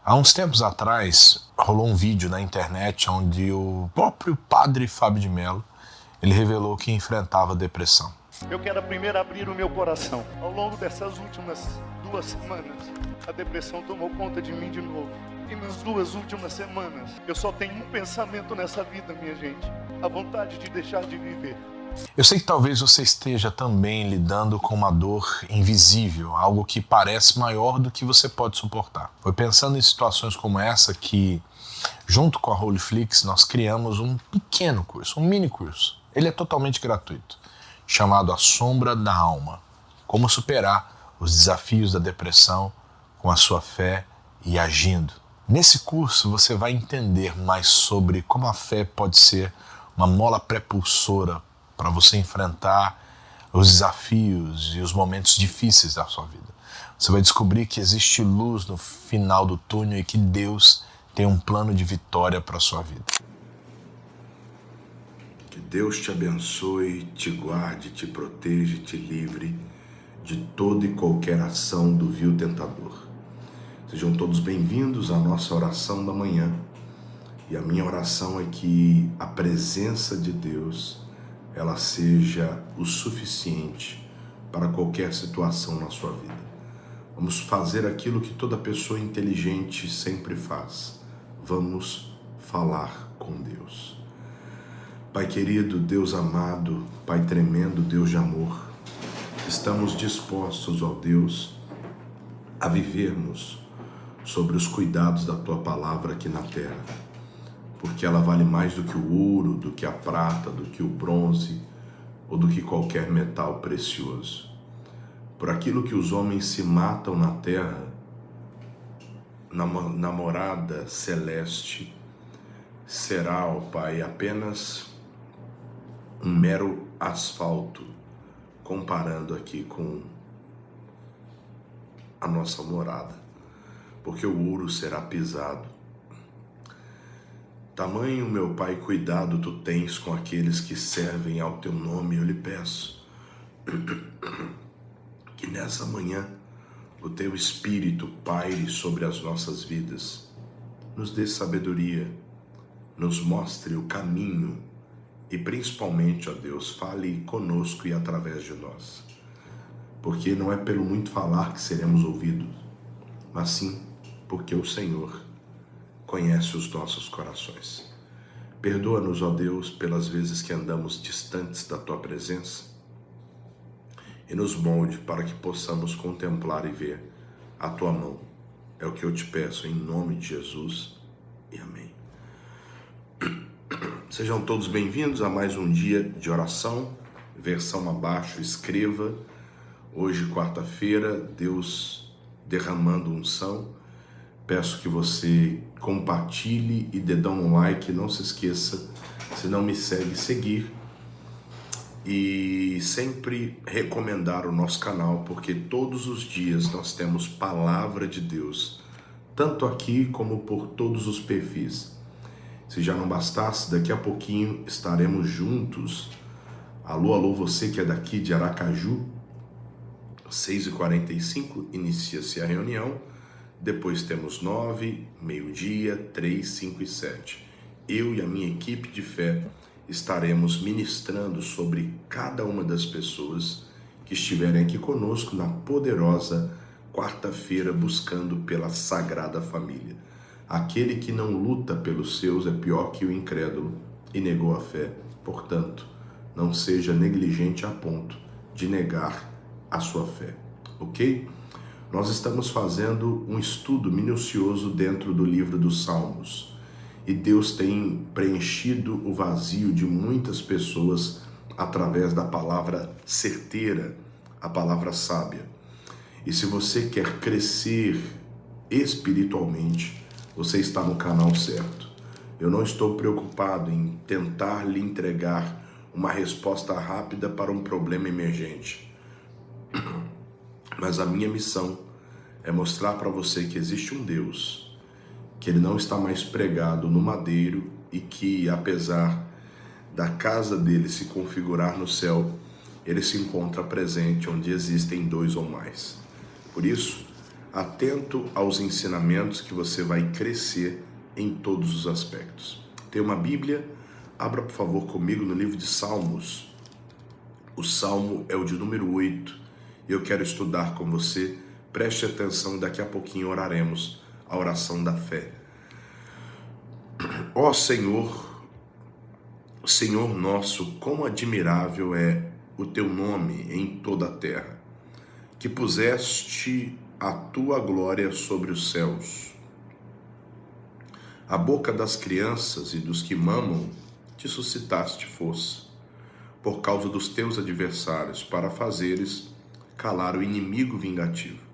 Há uns tempos atrás, rolou um vídeo na internet onde o próprio padre Fábio de Mello, ele revelou que enfrentava depressão. Eu quero primeiro abrir o meu coração. Ao longo dessas últimas 2 semanas, a depressão tomou conta de mim de novo. E nas 2 últimas semanas, eu só tenho um pensamento nessa vida, minha gente: a vontade de deixar de viver. Eu sei que talvez você esteja também lidando com uma dor invisível, algo que parece maior do que você pode suportar. Foi pensando em situações como essa que, junto com a Holyflix, nós criamos um pequeno curso, um mini curso. Ele é totalmente gratuito, chamado A Sombra da Alma. Como superar os desafios da depressão com a sua fé e agindo. Nesse curso você vai entender mais sobre como a fé pode ser uma mola prepulsora para você enfrentar os desafios e os momentos difíceis da sua vida. Você vai descobrir que existe luz no final do túnel e que Deus tem um plano de vitória para a sua vida. Que Deus te abençoe, te guarde, te proteja e te livre de toda e qualquer ação do vil tentador. Sejam todos bem-vindos à nossa oração da manhã. E a minha oração é que a presença de Deus ela seja o suficiente para qualquer situação na sua vida. Vamos fazer aquilo que toda pessoa inteligente sempre faz. Vamos falar com Deus. Pai querido, Deus amado, Pai tremendo, Deus de amor, estamos dispostos, ó Deus, a vivermos sobre os cuidados da Tua palavra aqui na terra, porque ela vale mais do que o ouro, do que a prata, do que o bronze ou do que qualquer metal precioso. Por aquilo que os homens se matam na terra, na morada celeste, será, ó Pai, apenas um mero asfalto, comparando aqui com a nossa morada, porque o ouro será pisado. Tamanho, meu Pai, cuidado tu tens com aqueles que servem ao teu nome. Eu lhe peço que nessa manhã o teu Espírito paire sobre as nossas vidas, nos dê sabedoria, nos mostre o caminho e principalmente, ó Deus, fale conosco e através de nós, porque não é pelo muito falar que seremos ouvidos, mas sim porque o Senhor conhece os nossos corações. Perdoa-nos, ó Deus, pelas vezes que andamos distantes da Tua presença e nos molde para que possamos contemplar e ver a Tua mão. É o que eu te peço em nome de Jesus e amém. Sejam todos bem-vindos a mais um dia de oração, versão abaixo, escreva. Hoje, quarta-feira, Deus derramando unção. Peço que você compartilhe e dê um like, não se esqueça, se não me segue, seguir. E sempre recomendar o nosso canal, porque todos os dias nós temos palavra de Deus, tanto aqui como por todos os perfis. Se já não bastasse, daqui a pouquinho estaremos juntos. Alô, alô, você que é daqui de Aracaju, 6h45, inicia-se a reunião. Depois temos 9, meio-dia, 3, 5 e 7. Eu e a minha equipe de fé estaremos ministrando sobre cada uma das pessoas que estiverem aqui conosco na poderosa quarta-feira, buscando pela Sagrada Família. Aquele que não luta pelos seus é pior que o incrédulo e negou a fé. Portanto, não seja negligente a ponto de negar a sua fé, ok? Nós estamos fazendo um estudo minucioso dentro do livro dos Salmos e Deus tem preenchido o vazio de muitas pessoas através da palavra certeira, a palavra sábia. E se você quer crescer espiritualmente, você está no canal certo. Eu não estou preocupado em tentar lhe entregar uma resposta rápida para um problema emergente. Mas a minha missão é mostrar para você que existe um Deus, que Ele não está mais pregado no madeiro e que, apesar da casa dele se configurar no céu, Ele se encontra presente onde existem 2 ou mais. Por isso, atento aos ensinamentos que você vai crescer em todos os aspectos. Tem uma Bíblia? Abra, por favor, comigo no livro de Salmos. O Salmo é o de número 8. Eu quero estudar com você. Preste atenção e daqui a pouquinho oraremos a oração da fé. Ó Senhor, Senhor nosso, quão admirável é o teu nome em toda a terra, que puseste a tua glória sobre os céus. A boca das crianças e dos que mamam te suscitaste força, por causa dos teus adversários, para fazeres calar o inimigo vingativo.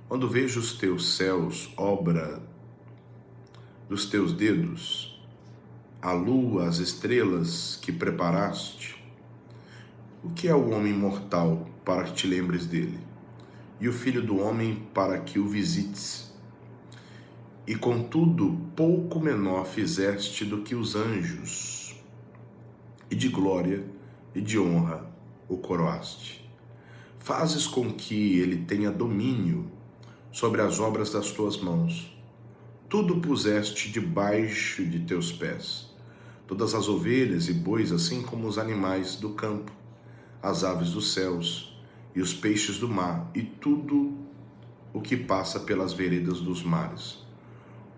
Quando vejo os teus céus, obra dos teus dedos, a lua, as estrelas que preparaste, o que é o homem mortal para que te lembres dele? E o filho do homem para que o visites? E contudo, pouco menor fizeste do que os anjos, e de glória e de honra o coroaste. Fazes com que ele tenha domínio sobre as obras das tuas mãos. Tudo puseste debaixo de teus pés, todas as ovelhas e bois, assim como os animais do campo, as aves dos céus e os peixes do mar, e tudo o que passa pelas veredas dos mares.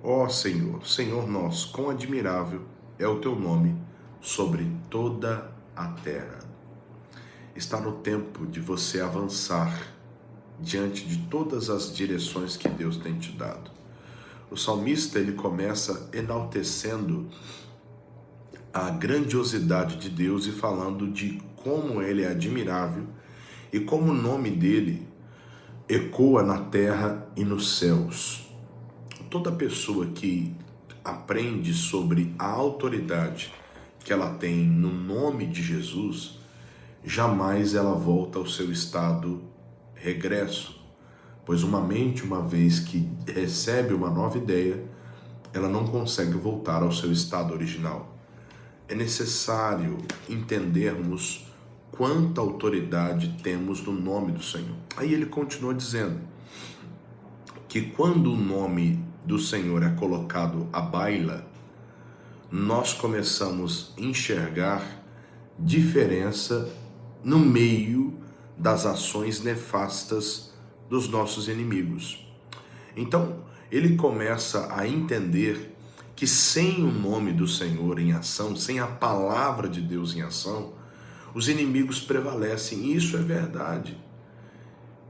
Ó Senhor, Senhor nosso, quão admirável é o teu nome sobre toda a terra. Está no tempo de você avançar diante de todas as direções que Deus tem te dado. O salmista, ele começa enaltecendo a grandiosidade de Deus e falando de como ele é admirável e como o nome dele ecoa na terra e nos céus. Toda pessoa que aprende sobre a autoridade que ela tem no nome de Jesus, jamais ela volta ao seu estado regresso, pois uma mente, uma vez que recebe uma nova ideia, ela não consegue voltar ao seu estado original. É necessário entendermos quanta autoridade temos no nome do Senhor. Aí ele continua dizendo que quando o nome do Senhor é colocado à baila, nós começamos a enxergar diferença no meio das ações nefastas dos nossos inimigos. Então, ele começa a entender que sem o nome do Senhor em ação, sem a palavra de Deus em ação, os inimigos prevalecem. E isso é verdade.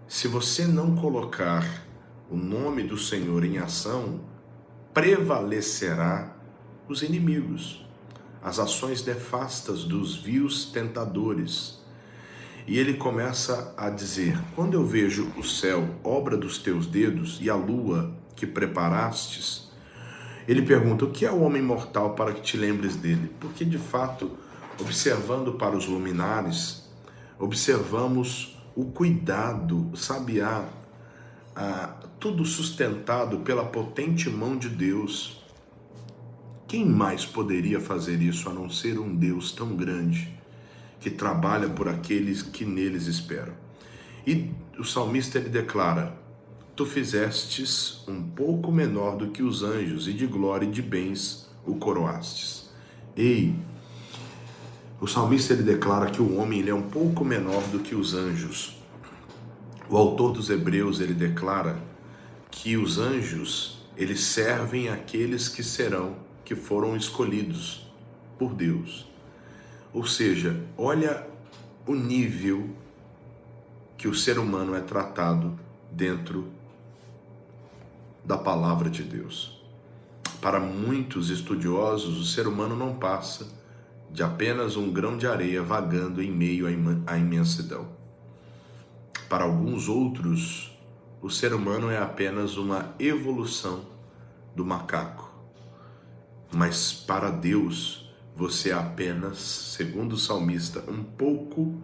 Se você não colocar o nome do Senhor em ação, prevalecerá os inimigos, as ações nefastas dos vios tentadores. E ele começa a dizer: quando eu vejo o céu, obra dos teus dedos, e a lua que preparastes, ele pergunta: o que é o homem mortal para que te lembres dele? Porque de fato, observando para os luminares, observamos o cuidado, sabiá, tudo sustentado pela potente mão de Deus. Quem mais poderia fazer isso a não ser um Deus tão grande, que trabalha por aqueles que neles esperam? E o salmista, ele declara: tu fizestes um pouco menor do que os anjos, e de glória e de bens o coroastes. Ei, o salmista, ele declara que o homem, ele é um pouco menor do que os anjos. O autor dos Hebreus, ele declara que os anjos, eles servem aqueles que foram escolhidos por Deus. Ou seja, olha o nível que o ser humano é tratado dentro da palavra de Deus. Para muitos estudiosos, o ser humano não passa de apenas um grão de areia vagando em meio à imensidão. Para alguns outros, o ser humano é apenas uma evolução do macaco. Mas para Deus, você é apenas, segundo o salmista, um pouco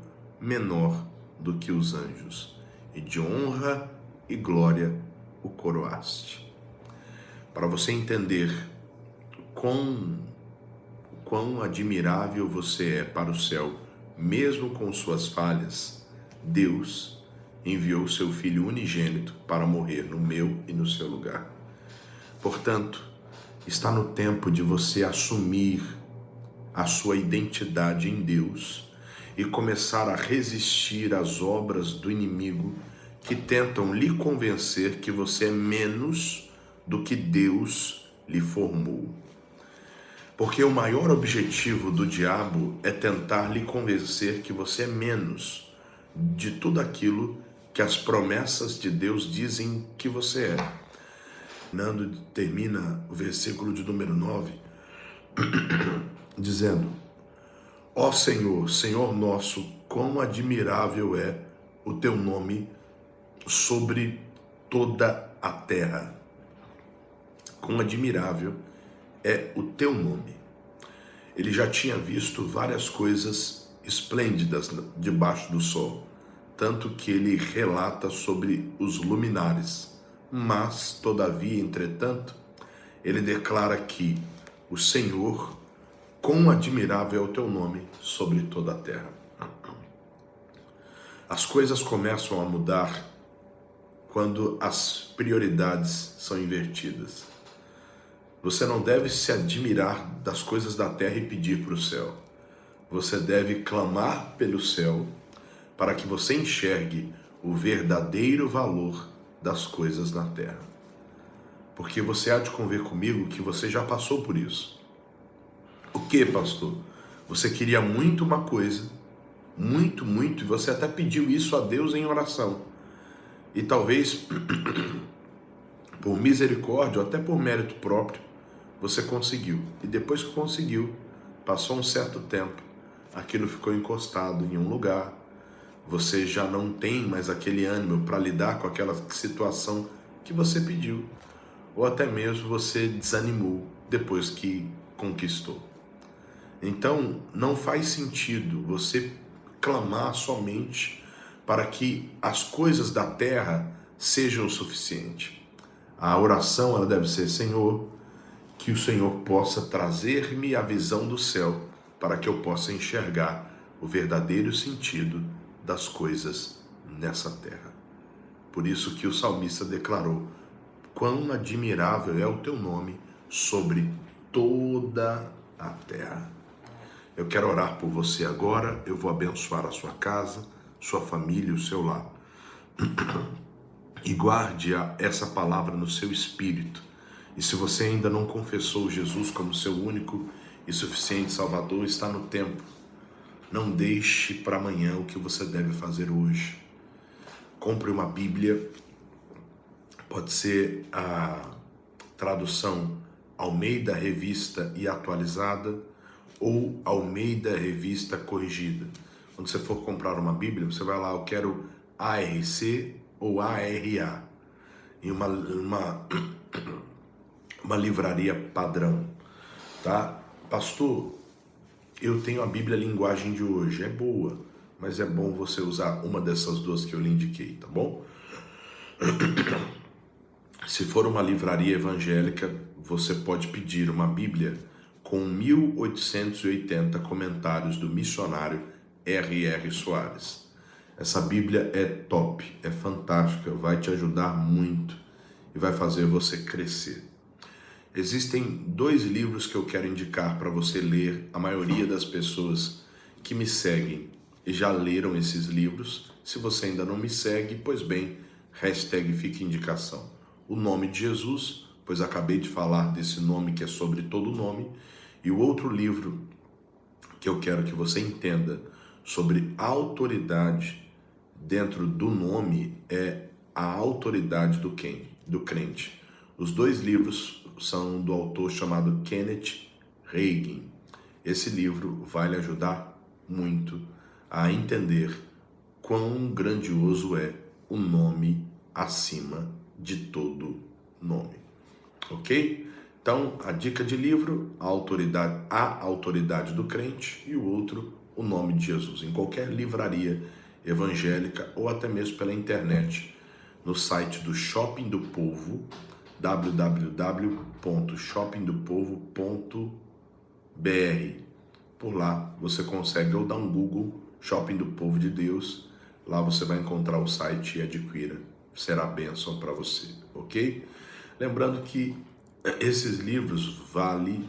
menor do que os anjos, e de honra e glória o coroaste. Para você entender quão admirável você é para o céu, mesmo com suas falhas, Deus, enviou seu Filho unigênito para morrer no meu e no seu lugar. Portanto, está no tempo de você assumir a sua identidade em Deus e começar a resistir às obras do inimigo que tentam lhe convencer que você é menos do que Deus lhe formou. Porque o maior objetivo do diabo é tentar lhe convencer que você é menos de tudo aquilo que as promessas de Deus dizem que você é. Nando termina o versículo de número 9, dizendo: Ó Senhor, Senhor nosso, quão admirável é o teu nome sobre toda a terra. Quão admirável é o teu nome. Ele já tinha visto várias coisas esplêndidas debaixo do sol, tanto que ele relata sobre os luminares. Mas, todavia, entretanto, ele declara que o Senhor, quão admirável é o teu nome sobre toda a terra. As coisas começam a mudar quando as prioridades são invertidas. Você não deve se admirar das coisas da terra e pedir para o céu. Você deve clamar pelo céu para que você enxergue o verdadeiro valor das coisas na terra. Porque você há de convir comigo que você já passou por isso. O que, pastor? Você queria muito uma coisa, muito, e você até pediu isso a Deus em oração. E talvez, por misericórdia ou até por mérito próprio, você conseguiu. E depois que conseguiu, passou um certo tempo, aquilo ficou encostado em um lugar, você já não tem mais aquele ânimo para lidar com aquela situação que você pediu. Ou até mesmo você desanimou depois que conquistou. Então, não faz sentido você clamar somente para que as coisas da terra sejam o suficiente. A oração ela deve ser: Senhor, que o Senhor possa trazer-me a visão do céu para que eu possa enxergar o verdadeiro sentido das coisas nessa terra. Por isso que o salmista declarou: quão admirável é o teu nome sobre toda a terra. Eu quero orar por você agora, eu vou abençoar a sua casa, sua família, o seu lar. E guarde essa palavra no seu espírito. E se você ainda não confessou Jesus como seu único e suficiente Salvador, está no tempo. Não deixe para amanhã o que você deve fazer hoje. Compre uma Bíblia, pode ser a tradução Almeida Revista e Atualizada ou Almeida Revista Corrigida. Quando você for comprar uma Bíblia, você vai lá: eu quero ARC ou ARA, em uma livraria padrão, tá? Pastor, eu tenho a Bíblia Linguagem de Hoje, é boa, mas é bom você usar uma dessas duas que eu lhe indiquei, tá bom? Se for uma livraria evangélica, você pode pedir uma Bíblia com 1880 comentários do missionário R.R. Soares. Essa Bíblia é top, é fantástica, vai te ajudar muito e vai fazer você crescer. Existem 2 livros que eu quero indicar para você ler. A maioria das pessoas que me seguem já leram esses livros. Se você ainda não me segue, pois bem, #fica indicação. O Nome de Jesus, pois acabei de falar desse nome que é sobre todo nome. E o outro livro que eu quero que você entenda sobre autoridade dentro do nome é A Autoridade do Crente. Os 2 livros são do autor chamado Kenneth Hagin. Esse livro vai lhe ajudar muito a entender quão grandioso é o nome acima de todo nome. Ok? Então, a dica de livro, A Autoridade do Crente, e o outro, O Nome de Jesus. Em qualquer livraria evangélica ou até mesmo pela internet, no site do Shopping do Povo, www.shoppingdopovo.br. Por lá você consegue ou dar um Google Shopping do Povo de Deus, Lá você vai encontrar o site e adquira. Será bênção para você, ok? Lembrando que esses livros valem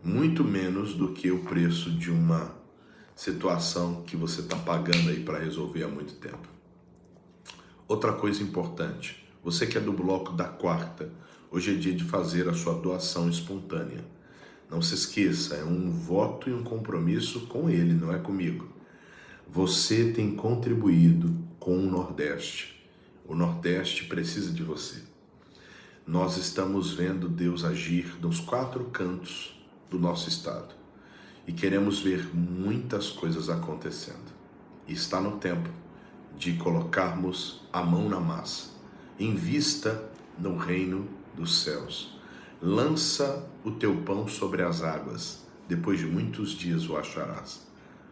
muito menos do que o preço de uma situação que você está pagando aí para resolver há muito tempo. Outra coisa importante, você que é do bloco da quarta, hoje é dia de fazer a sua doação espontânea. Não se esqueça, é um voto e um compromisso com ele, não é comigo. Você tem contribuído com o Nordeste. O Nordeste precisa de você. Nós estamos vendo Deus agir nos 4 cantos do nosso estado. E queremos ver muitas coisas acontecendo. E está no tempo de colocarmos a mão na massa. Invista no reino dos céus. Lança o teu pão sobre as águas. Depois de muitos dias o acharás.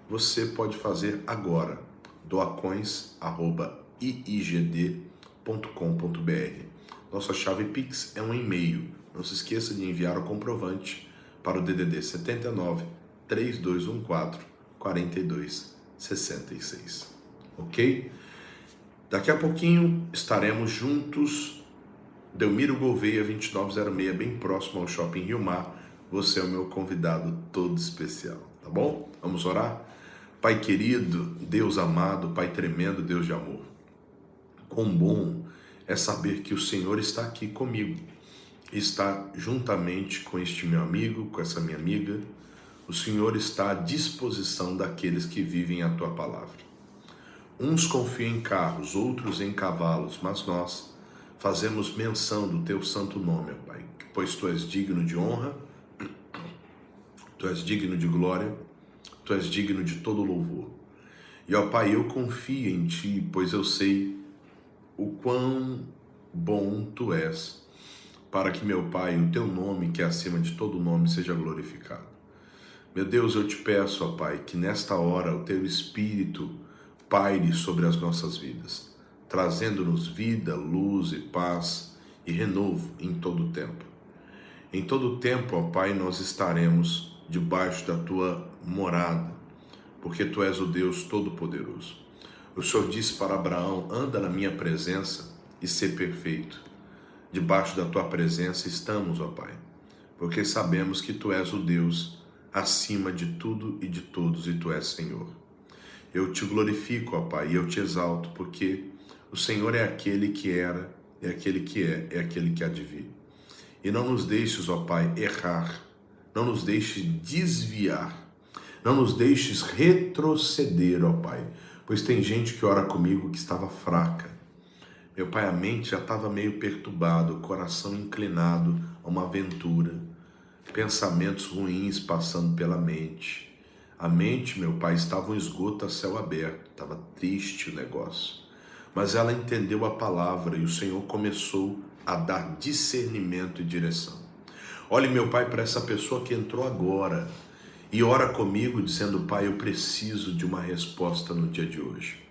Você pode fazer agora. doacoins@iigd.com.br. Nossa chave Pix é um e-mail. Não se esqueça de enviar o comprovante para o DDD 79 3214 4266. Ok? Daqui a pouquinho estaremos juntos. Delmiro Gouveia 2906, bem próximo ao Shopping Rio Mar. Você é o meu convidado todo especial, tá bom? Vamos orar? Pai querido, Deus amado, Pai tremendo, Deus de amor. Quão bom é saber que o Senhor está aqui comigo. Está juntamente com este meu amigo, com essa minha amiga. O Senhor está à disposição daqueles que vivem a Tua palavra. Uns confiam em carros, outros em cavalos, mas nós fazemos menção do Teu santo nome, ó Pai, pois Tu és digno de honra, Tu és digno de glória, Tu és digno de todo louvor. E ó Pai, eu confio em Ti, pois eu sei o quão bom Tu és, para que, meu Pai, o Teu nome, que é acima de todo nome, seja glorificado. Meu Deus, eu te peço, ó Pai, que nesta hora o Teu Espírito paire sobre as nossas vidas, trazendo-nos vida, luz e paz e renovo em todo o tempo. Em todo o tempo, ó Pai, nós estaremos debaixo da Tua morada, porque Tu és o Deus Todo-Poderoso. O Senhor disse para Abraão, anda na minha presença e ser perfeito. Debaixo da Tua presença estamos, ó Pai, porque sabemos que Tu és o Deus acima de tudo e de todos, e Tu és Senhor. Eu Te glorifico, ó Pai, e eu Te exalto, porque o Senhor é aquele que era, é aquele que é aquele que há de vir. E não nos deixes, ó Pai, errar, não nos deixes desviar, não nos deixes retroceder, ó Pai, pois tem gente que ora comigo que estava fraca. Meu Pai, a mente já estava meio perturbada, o coração inclinado a uma aventura, pensamentos ruins passando pela mente. A mente, meu Pai, estava um esgoto a céu aberto, estava triste o negócio. Mas ela entendeu a palavra e o Senhor começou a dar discernimento e direção. Olhe, meu Pai, para essa pessoa que entrou agora e ora comigo dizendo, Pai, eu preciso de uma resposta no dia de hoje.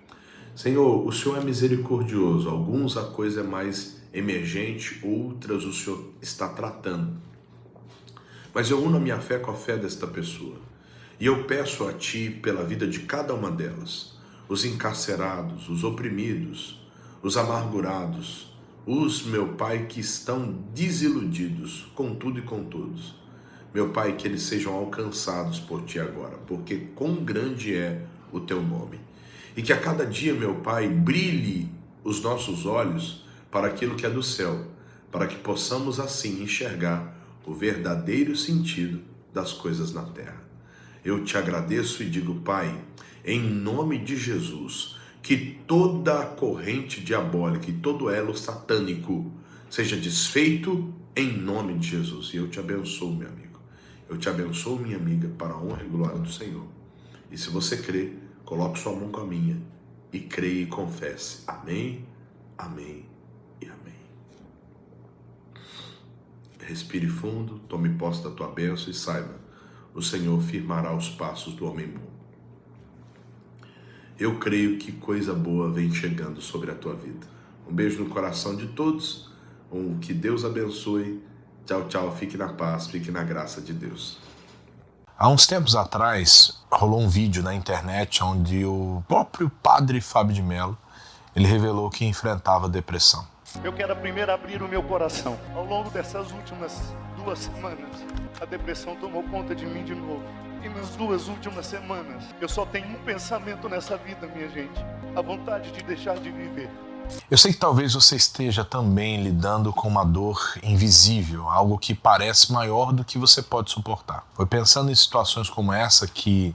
Senhor, o Senhor é misericordioso, alguns a coisa é mais emergente, outras o Senhor está tratando. Mas eu uno a minha fé com a fé desta pessoa. E eu peço a Ti pela vida de cada uma delas, os encarcerados, os oprimidos, os amargurados, os, meu Pai, que estão desiludidos com tudo e com todos. Meu Pai, que eles sejam alcançados por Ti agora, porque quão grande é o Teu nome. E que a cada dia, meu Pai, brilhe os nossos olhos para aquilo que é do céu, para que possamos assim enxergar o verdadeiro sentido das coisas na terra. Eu Te agradeço e digo, Pai, em nome de Jesus, que toda a corrente diabólica e todo elo satânico seja desfeito em nome de Jesus. E eu Te abençoo, meu amigo. Eu Te abençoo, minha amiga, para a honra e glória do Senhor. E se você crê, coloque sua mão com a minha e creia e confesse. Amém, amém e amém. Respire fundo, tome posse da tua bênção e saiba, o Senhor firmará os passos do homem bom. Eu creio que coisa boa vem chegando sobre a tua vida. Um beijo no coração de todos, que Deus abençoe. Tchau, tchau, fique na paz, fique na graça de Deus. Há uns tempos atrás, rolou um vídeo na internet onde o próprio padre Fábio de Mello, ele revelou que enfrentava depressão. Eu quero primeiro abrir o meu coração. Ao longo dessas últimas 2 semanas, a depressão tomou conta de mim de novo. E nas 2 últimas semanas, eu só tenho um pensamento nessa vida, minha gente: a vontade de deixar de viver. Eu sei que talvez você esteja também lidando com uma dor invisível, algo que parece maior do que você pode suportar. Foi pensando em situações como essa que,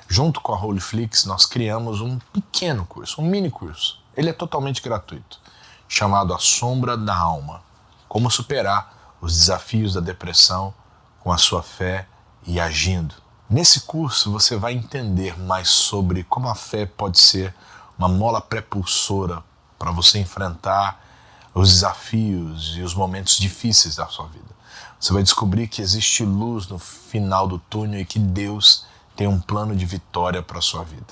junto com a Holyflix, nós criamos um pequeno curso, um mini curso. Ele é totalmente gratuito, chamado A Sombra da Alma. Como superar os desafios da depressão com a sua fé e agindo. Nesse curso você vai entender mais sobre como a fé pode ser uma mola prepulsora para você enfrentar os desafios e os momentos difíceis da sua vida. Você vai descobrir que existe luz no final do túnel e que Deus tem um plano de vitória para a sua vida.